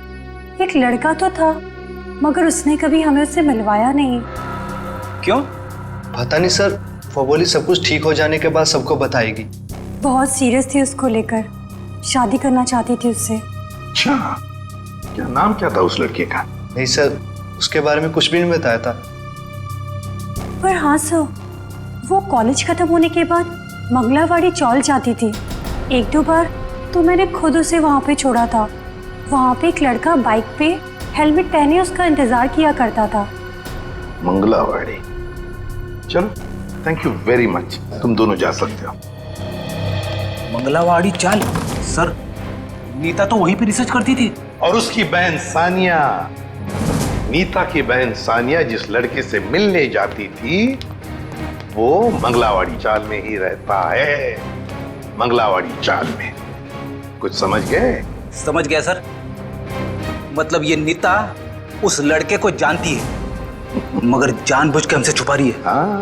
एक लड़का तो था, मगर उसने कभी हमें उससे मिलवाया नहीं। क्यों? पता नहीं सर, वो बोली सब कुछ ठीक हो जाने के बाद सबको बताएगी। बहुत सीरियस थी उसको लेकर, शादी करना चाहती थी उससे। अच्छा, क्या नाम क्या था उस लड़के का? नहीं सर, उसके बारे में कुछ भी नहीं बताया था। पर हाँ सर, वो कॉलेज खत्म होने के बाद मंगलावाड़ी चौल जाती थी। एक दो बार तो मैंने खुद उसे वहाँ पे छोड़ा था। वहाँ पे एक लड़का बाइक पे हेलमेट पहने उसका इंतजार किया करता था। मंगलावाड़ी? चलो, थैंक यू वेरी मच, तुम दोनों जा सकते हो। मंगलावाड़ी चाल? सर, नीता तो वहीं पे रिसर्च करती थी। और उसकी बहन सानिया, नीता की बहन सानिया जिस लड़के से मिलने जाती थी वो मंगलावाड़ी चाल में ही रहता है। मंगलावाड़ी चाल में। कुछ समझ गए? समझ गया सर। मतलब ये नीता उस लड़के को जानती है, मगर जानबूझ के हमसे छुपा रही है। हाँ,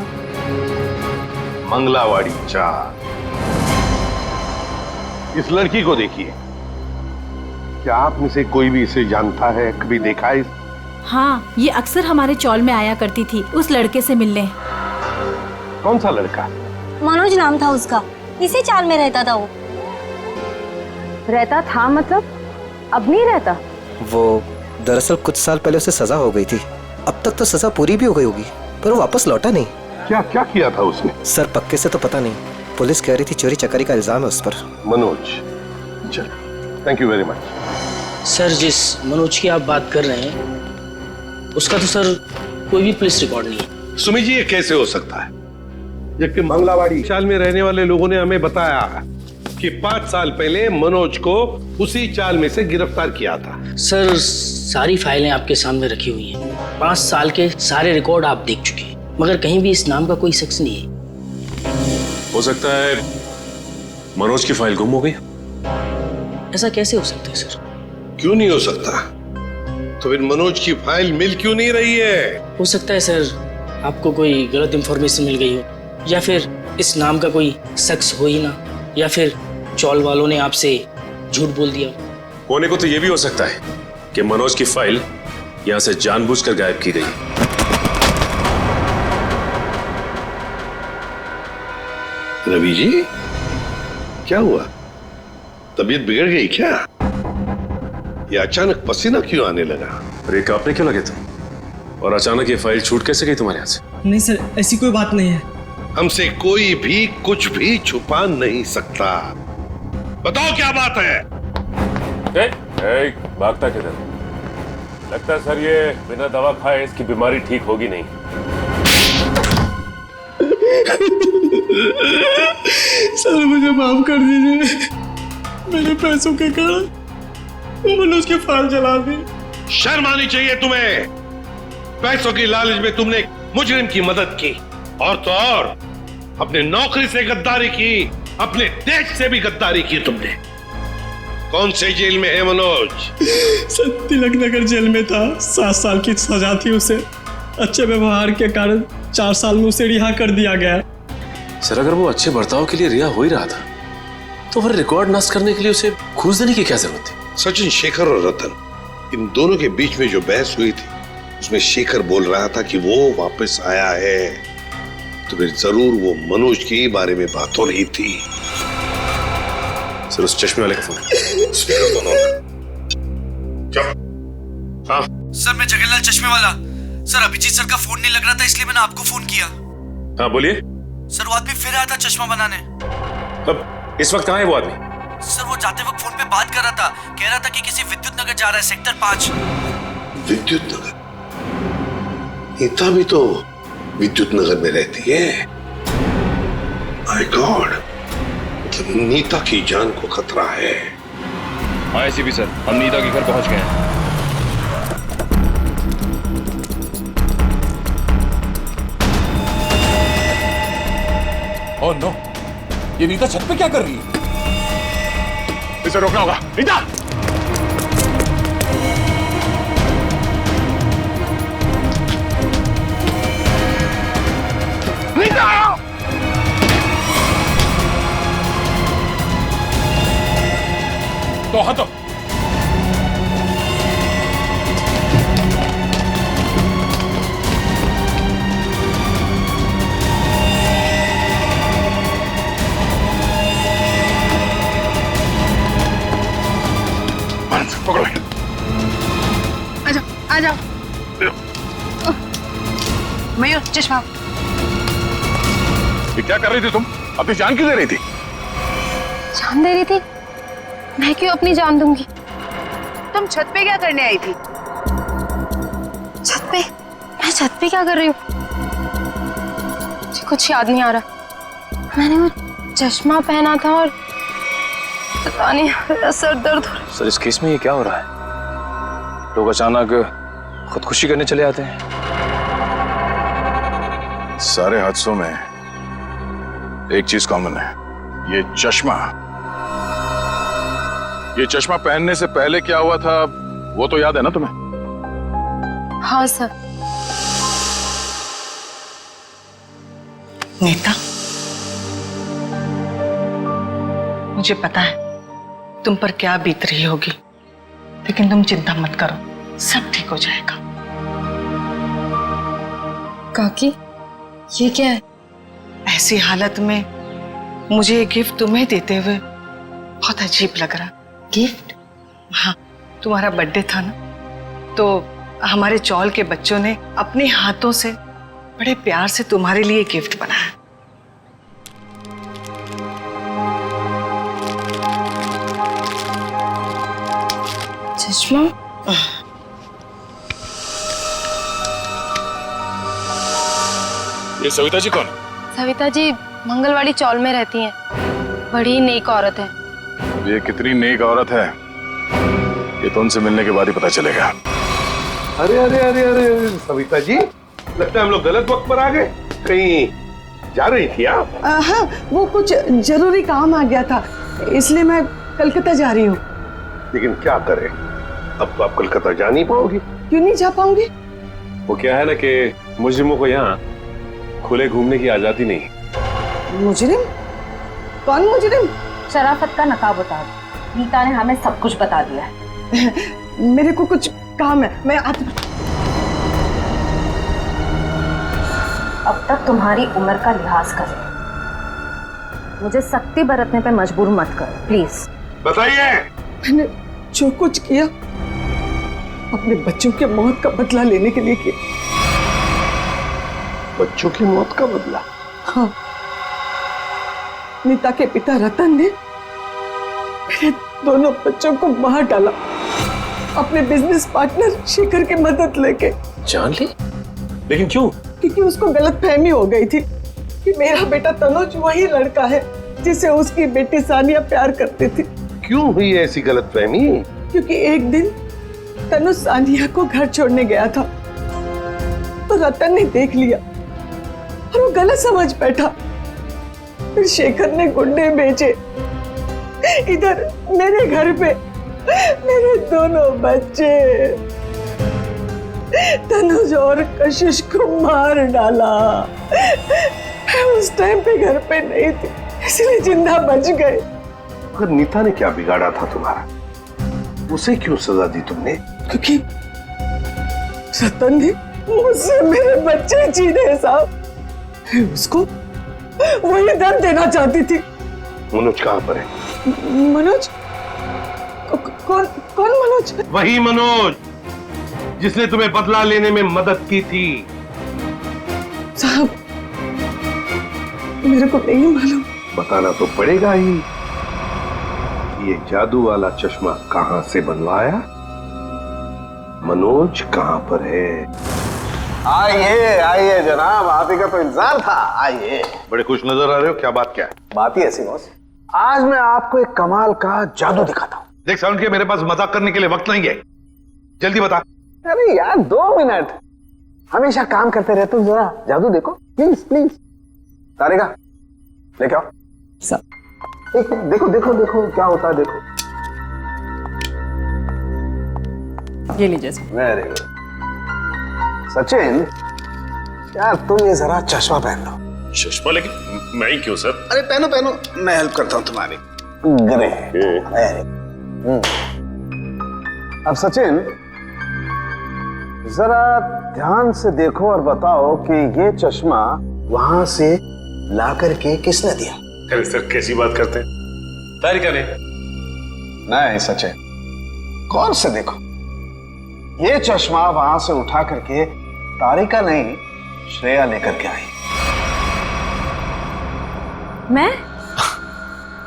मंगलावाड़ी चाल। इस लड़की को देखिए, क्या आप में से कोई भी इसे जानता है, कभी देखा है? हाँ, ये अक्सर हमारे चौल में आया करती थी उस लड़के से मिलने। कौन सा लड़का? मनोज नाम था उसका, इसी चाल में रहता था वो। रहता था मतलब अब नहीं रहता? वो दरअसल कुछ साल पहले उसे सजा हो गई थी। अब तक तो सजा पूरी भी हो गई होगी, पर वो वापस लौटा नहीं। क्या क्या किया था उसने? सर, पक्के से तो पता नहीं। पुलिस कह रही थी चोरी चकारी का इल्जाम है उस पर। मनोज, चल, thank you very much. Sir जिस मनोज की आप बात कर रहे हैं उसका तो सर कोई भी पुलिस रिकॉर्ड नहीं है। सुमी जी, ये कैसे हो सकता है जबकि मंगलावाड़ी चाल में रहने वाले लोगों ने हमें बताया कि 5 साल पहले मनोज को उसी चाल में से गिरफ्तार किया था। सर सारी फाइलें आपके सामने रखी हुई हैं, 5 साल के सारे रिकॉर्ड आप देख चुके हैं, मगर कहीं भी इस नाम का कोई शख्स नहीं है। हो सकता है मनोज की फाइल गुम हो गई। ऐसा कैसे हो सकता है सर? क्यों नहीं हो सकता? तो फिर मनोज की फाइल मिल क्यों नहीं रही है? हो सकता है सर आपको कोई गलत इंफॉर्मेशन मिल गई हो, या फिर इस नाम का कोई शख्स हो ही ना, या फिर चौल वालों ने आपसे झूठ बोल दिया। होने को तो यह भी हो सकता है कि मनोज की फाइल यहां से जानबूझकर गायब की गई। रवि जी, क्या हुआ? तबीयत बिगड़ गई क्या? ये अचानक पसीना क्यों आने लगा? अरे कांपने क्यों लगे तुम? और अचानक ये फाइल छूट कैसे गई तुम्हारे हाथ से? नहीं सर, ऐसी कोई बात नहीं है। हमसे कोई भी कुछ भी छुपा नहीं सकता। बताओ क्या बात है? भागता किधर? लगता है सर ये बिना दवा खाए इसकी बीमारी ठीक होगी नहीं। सर मुझे माफ कर दीजिए, मेरे पैसों के कारण मनोज की फाइल जला दी। शर्म आनी चाहिए तुम्हें। पैसों की लालच में तुमने मुजरिम की मदद की, और तो और अपने नौकरी से गद्दारी की, अपने देश से भी गद्दारी की तुमने। कौन से जेल में है मनोज? सर तिलक नगर जेल में था, 7 साल की सजा थी उसे। अच्छे व्यवहार के कारण 4 साल में उसे रिहा कर दिया गया। सर अगर वो अच्छे बर्ताव के लिए रिहा हो ही रहा था तो फिर रिकॉर्ड नष्ट करने के लिए उसे घूस देने की क्या जरूरत थी? सचिन, शेखर और रतन, इन दोनों के बीच में जो बहस हुई थी उसमें शेखर बोल रहा था कि वो वापस आया है, तो फिर जरूर वो मनोज के बारे में बात हो रही थी। सर उस चश्मे वाले का फोन। हाँ सर, मैं जगन्नाथ चश्मे वाला। सर अभिजीत सर का फोन नहीं लग रहा था, इसलिए मैंने आपको फोन किया। हाँ बोलिए। सर वो आदमी फिर आया था चश्मा बनाने। अब इस वक्त कहाँ है वो आदमी? सर वो जाते वक्त फोन पे बात कर रहा था, कह रहा था कि किसी विद्युत नगर जा रहा है, सेक्टर 5। विद्युत नगर? नीता भी तो विद्युत नगर में रहती है। माय गॉड, मतलब नीता की जान को खतरा है। हाँ एसीपी सर, हम नीता के घर पहुंच गए हैं। ओह नो, ये नीता छत पे क्या कर रही है? इसे रोकना होगा। नीता! नीता! तो हटो। पकड़ो। आजाओ, आजाओ। मयूर, चश्मा। ये क्या कर रही थी तुम? अपनी जान क्यों दे रही थी? जान दे रही थी? मैं क्यों अपनी जान दूंगी? तुम छत पे क्या करने आई थी? छत पे? मैं छत पे क्या कर रही हूँ? मुझे कुछ याद नहीं आ रहा। मैंने वो चश्मा पहना था और पता नहीं, मेरा सर दर्द हो रहा है। सर इस केस में ये क्या हो रहा है? लोग अचानक खुदकुशी करने चले आते हैं। सारे हादसों में एक चीज कॉमन है, ये चश्मा। ये चश्मा पहनने से पहले क्या हुआ था वो तो याद है ना तुम्हें? हाँ सर। नीता, मुझे पता है तुम पर क्या बीत रही होगी, लेकिन तुम चिंता मत करो, सब ठीक हो जाएगा। काकी, ये क्या है? ऐसी हालत में मुझे ये गिफ्ट तुम्हें देते हुए बहुत अजीब लग रहा। गिफ्ट? हाँ, तुम्हारा बर्थडे था ना, तो हमारे चौल के बच्चों ने अपने हाथों से बड़े प्यार से तुम्हारे लिए गिफ्ट बनाया। चश्मा? ये सविता जी कौन? सविता जी मंगलवाड़ी चौल में रहती हैं। बड़ी नेक औरत है। ये कितनी नेक औरत है ये तो उनसे मिलने के बाद ही पता चलेगा। अरे अरे अरे अरे सविता जी, लगता है हम लोग गलत वक्त पर आ गए। कहीं जा रही थी आप? हाँ, वो कुछ जरूरी काम आ गया था, इसलिए मैं कलकत्ता जा रही हूँ। लेकिन क्या करें, अब तो आप कलकत्ता जा नहीं पाओगी। क्यों नहीं जा पाऊंगी? वो क्या है ना कि मुजरिमों को यहाँ खुले घूमने की आजादी नहीं। मुजरिम? कौन मुजरिम? शराफत का नकाब उतार। नीता ने हमें सब कुछ बता दिया है। मेरे को कुछ काम है, मैं आती। अब तक तुम्हारी उम्र का लिहाज कर। मुझे सख्ती बरतने पे मजबूर मत कर प्लीज। बताइए। मैंने जो कुछ किया अपने बच्चों के मौत का बदला लेने के लिए किया। बच्चों की मौत का बदला? हाँ, नीता के पिता रतन ने मेरे दोनों बच्चों को मार डाला अपने बिजनेस पार्टनर शेखर की मदद लेके। जान ली? लेकिन क्यों? क्योंकि उसको गलतफहमी हो गई थी कि मेरा बेटा तनुज वही लड़का है जिसे उसकी बेटी सानिया प्यार करती थी। क्यों हुई ऐसी गलतफहमी? क्योंकि एक दिन तनुज सानिया को घर छोड़ने गया था तो रतन ने देख लिया और वो गलत समझ बैठा। फिर शेखर ने गुंडे भेजे इधर मेरे घर पे मेरे दोनों बच्चे तनुज और कशिश को मार डाला। मैं उस टाइम पे घर पे नहीं थी इसलिए जिंदा बच गए। मगर नीता ने क्या बिगाड़ा था तुम्हारा? उसे क्यों सजा दी तुमने? क्योंकि रतन ने मुझसे मेरे बच्चे छीने साहब। उसको वही दर्द देना चाहती थी। मनोज कहाँ पर है? मनोज? कौन मनोज? वही मनोज जिसने तुम्हें बदला लेने में मदद की थी। साहब मेरे को नहीं मालूम। बताना तो पड़ेगा ही। ये जादू वाला चश्मा कहां से बनवाया? मनोज कहां पर है? आइए आइए जनाब, आप ही का तो इंतजार था। आइए। बड़े खुश नजर आ रहे हो, क्या बात क्या है? बात ही ऐसी बॉस, आज मैं आपको एक कमाल का जादू दिखाता हूँ। देख साउंड के मेरे पास मजाक करने के लिए वक्त नहीं है, जल्दी बता। अरे यार 2 मिनट, हमेशा काम करते रहते हो, जरा जादू देखो प्लीज प्लीज। तारिका लेके आओ। देखो देखो देखो क्या होता है, देखो। ये लीजिए। Very good. सचिन यार तुम ये जरा चश्मा पहन लो। चश्मा? लेकिन मैं ही क्यों सर? अरे पहनो पहनो, मैं हेल्प करता हूँ तुम्हारी। अब सचिन जरा ध्यान से देखो और बताओ कि ये चश्मा वहां से ला करके किसने दिया? अरे सर कैसी बात करते हैं? तारिका ने। नहीं सचिन, गौर से देखो, ये चश्मा वहां से उठा करके तारिका नहीं श्रेया लेकर के आई। मैं?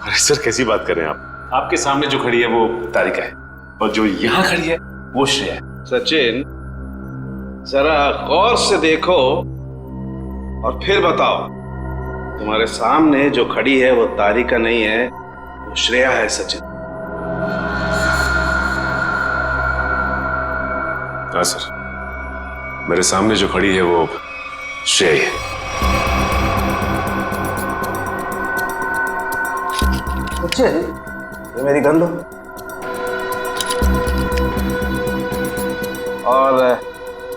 अरे सर कैसी बात कर रहे हैं आप? आपके सामने जो खड़ी है वो तारिका है और जो यहाँ खड़ी है वो श्रेया है। सचिन जरा गौर से देखो और फिर बताओ, तुम्हारे सामने जो खड़ी है वो तारिका नहीं है, वो श्रेया है। सचिन। हाँ सर, मेरे सामने जो खड़ी है वो श्रेया है। सचिन ये मेरी गन लो और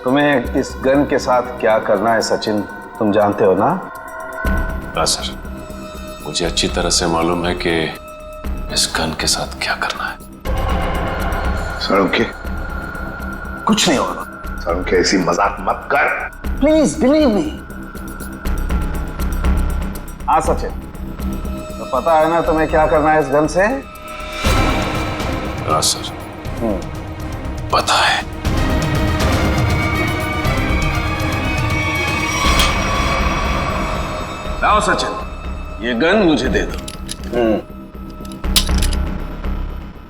तुम्हें इस गन के साथ क्या करना है सचिन तुम जानते हो ना? हाँ सर, मुझे अच्छी तरह से मालूम है कि इस गन के साथ क्या करना है। सड़के कुछ नहीं होगा। सड़के ऐसी मजाक मत कर प्लीज बिलीव मी। हाँ सचिन, तो पता है ना तुम्हें क्या करना है इस गन से? हाँ सर पता है। लाओ सचिन, ये गन मुझे दे दो।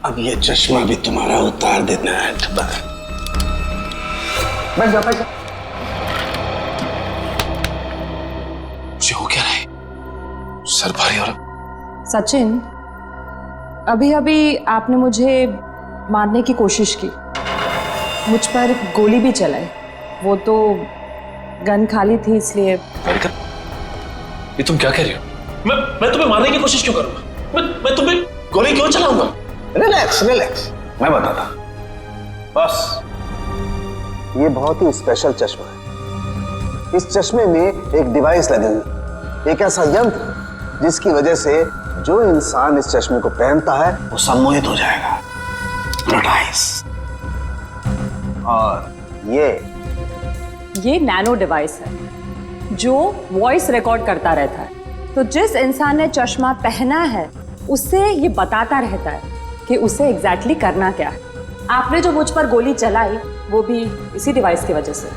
अब ये चश्मा भी तुम्हारा उतार देना है। बैठ जा, बैठ जा। मुझे हो क्या रहा है? सर भारी हो रहा। सचिन, अभी अभी आपने मुझे मारने की कोशिश की, मुझ पर गोली भी चलाई। वो तो गन खाली थी इसलिए। ये तुम क्या कह रही हो? मैं तुम्हें मारने की कोशिश क्यों करूंगा? मैं तुम्हें गोली क्यों चलाऊंगा? रिलैक्स रिलैक्स, मैं बताता। बस ये बहुत ही स्पेशल चश्मा है। इस चश्मे में एक डिवाइस लगी हुई, एक ऐसा यंत्र जिसकी वजह से जो इंसान इस चश्मे को पहनता है वो सम्मोहित हो जाएगा, हिप्नोटाइज। और ये नैनो डिवाइस है जो वॉइस रिकॉर्ड करता रहता है। तो जिस इंसान ने चश्मा पहना है उससे ये बताता रहता है कि उसे एग्जैक्टली करना क्या है। आपने जो मुझ पर गोली चलाई वो भी इसी डिवाइस की वजह से।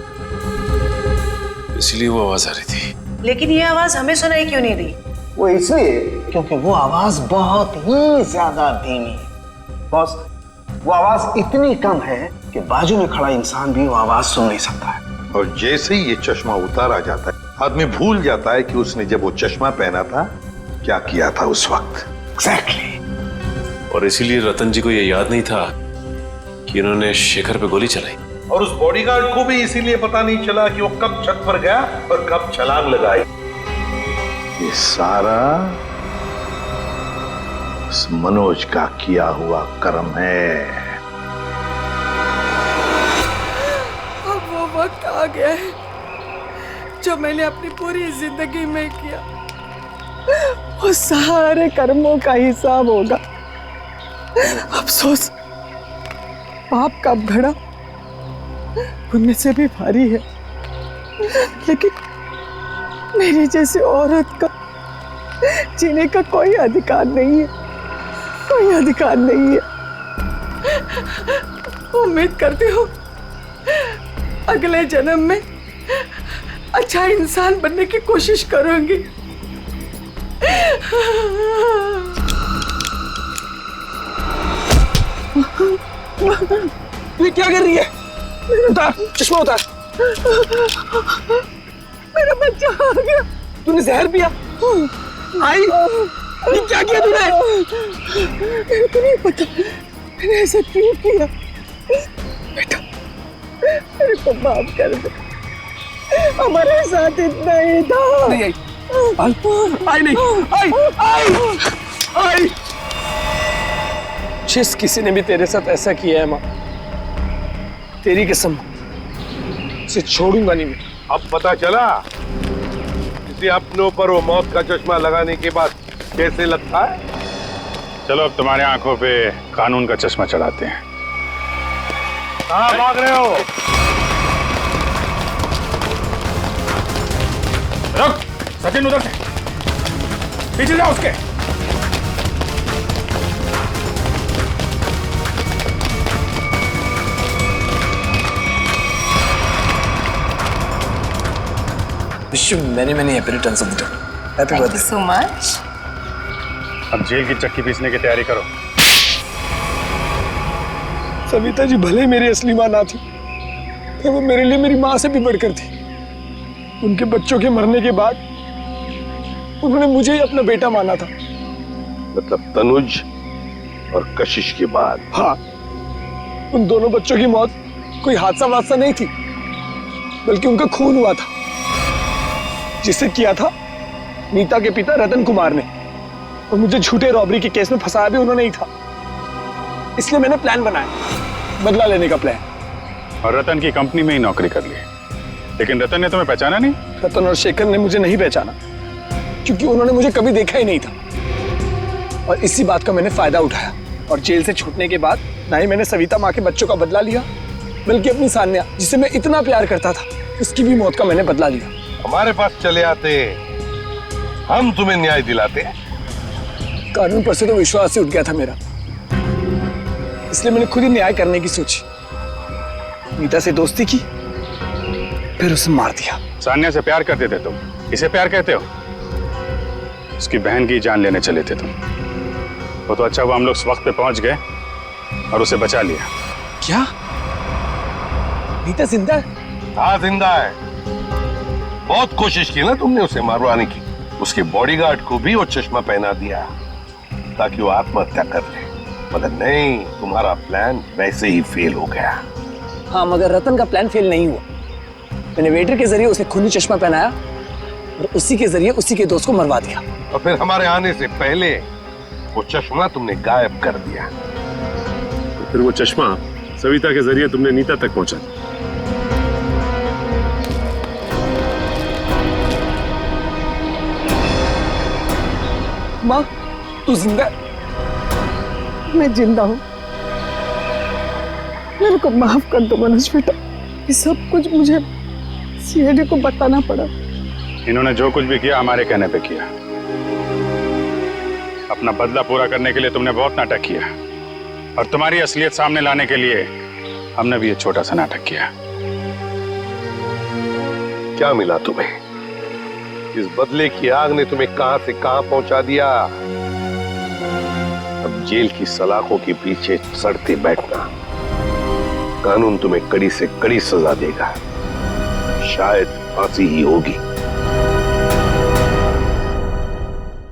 इसलिए वो आवाज आ रही थी। लेकिन ये आवाज हमें सुनाई क्यों नहीं दी? वो इसलिए क्योंकि वो आवाज बहुत ही ज्यादा धीमी है। बॉस, वो आवाज इतनी कम है कि बाजू में खड़ा इंसान भी वो आवाज सुन नहीं सकता है। और जैसे ही ये चश्मा उतारा जाता है, आदमी भूल जाता है कि उसने जब वो चश्मा पहना था क्या किया था उस वक्त। एग्जैक्टली। और इसीलिए रतन जी को ये याद नहीं था कि इन्होंने शेखर पे गोली चलाई। और उस बॉडीगार्ड को भी इसीलिए पता नहीं चला कि वो कब छत पर गया और कब छलांग लगाई। ये सारा उस मनोज का किया हुआ कर्म है। अब वो वक्त आ गया है जो मैंने अपनी पूरी जिंदगी में किया, वो सारे कर्मों का हिसाब होगा। अफसोस पाप का घड़ा पुण्य से भी भारी है, लेकिन मेरी जैसी औरत का जीने का कोई अधिकार नहीं है, कोई अधिकार नहीं है। उम्मीद करती हूँ अगले जन्म में अच्छा इंसान बनने की कोशिश करूंगी। ये क्या कर रही है? उतार चश्मा, उतार। मेरा बच्चा आ गया। तूने जहर पिया? आई, ये क्या किया तूने? मेरे को नहीं पता मैंने ऐसा क्यों किया। बेटा मेरे को माफ कर दे, हमारे साथ इतना ही था। नहीं आई, आई नहीं, आई, आई। जिस किसी ने भी तेरे साथ ऐसा किया है माँ, तेरी कसम उसे छोड़ूंगा नहीं मैं। अब पता चला किसी अपनों पर वो मौत का चश्मा लगाने के बाद कैसे लगता है। चलो अब तुम्हारे आंखों पे कानून का चश्मा चढ़ाते हैं। कहाँ भाग रहे हो? रुक, सचिन उधर से पीछे जाओ उसके। Wish you many happy returns of the day. Happy birthday. Thank you so much. अब जेल की चक्की पीसने की तैयारी करो। सविता जी भले मेरी असली माँ ना थी, पर वो मेरे लिए मेरी माँ से भी बढ़कर थी। उनके बच्चों के मरने के बाद उन्होंने मुझे ही अपना बेटा माना था। मतलब तनुज और कशिश के बाद? हाँ, उन दोनों बच्चों की मौत कोई हादसा वादसा नहीं थी, बल्कि उनका खून हुआ था, जिसे किया था नीता के पिता रतन कुमार ने। और मुझे झूठे रॉबरी के केस में फंसाया भी उन्होंने ही था। इसलिए मैंने प्लान बनाया, बदला लेने का प्लान। और रतन की कंपनी में ही नौकरी कर ली, लेकिन रतन ने तुम्हें पहचाना नहीं? रतन और शेखर ने मुझे नहीं पहचाना, क्योंकि उन्होंने मुझे कभी देखा ही नहीं था। और इसी बात का मैंने फायदा उठाया, और जेल से छूटने के बाद ना ही मैंने सविता माँ के बच्चों का बदला लिया, बल्कि अपनी सान्या, जिसे मैं इतना प्यार करता था, उसकी भी मौत का मैंने बदला लिया। हमारे पास चले आते, हम तुम्हें न्याय दिलाते। कानून पर से तो विश्वास ही उठ गया था मेरा, इसलिए मैंने खुद ही न्याय करने की सोची। नीता से दोस्ती की, फिर उसे मार दिया। सान्या से प्यार करते थे तुम, इसे प्यार कहते हो? उसकी बहन की जान लेने चले थे तुम। वो तो अच्छा हुआ हम लोग वक्त पे पहुंच गए, और उसे बचा लिया। क्या नीता जिंदा है? हाँ जिंदा है। बहुत कोशिश की ना तुमने उसे मारवाने की। उसके बॉडीगार्ड को भी वो चश्मा पहना दिया ताकि वो आत्महत्या कर ले, मगर नहीं, तुम्हारा प्लान वैसे ही फेल हो गया। हाँ, मगर रतन का प्लान फेल नहीं हुआ। मैंने वेटर के जरिए उसे खूनी चश्मा पहनाया और उसी के जरिए उसी के दोस्त को मरवा दिया। और फिर हमारे आने से पहले वो चश्मा तुमने गायब कर दिया। तो फिर वो चश्मा सविता के जरिए तुमने नीता तक पहुंचा दिया। माँ, तू जिंदा है? मैं जिंदा हूँ। मेरे को माफ कर दो मनोज बेटा, ये सब कुछ मुझे सीआईडी को बताना पड़ा। इन्होंने जो कुछ भी किया हमारे कहने पे किया। अपना बदला पूरा करने के लिए तुमने बहुत नाटक किया और तुम्हारी असलियत सामने लाने के लिए हमने भी एक छोटा सा नाटक किया। क्या मिला तुम्हें? इस बदले की आग ने तुम्हें कहां से कहां पहुंचा दिया। अब जेल की सलाखों के पीछे सड़ते बैठना। कानून तुम्हें कड़ी से कड़ी सजा देगा, शायद फांसी ही होगी।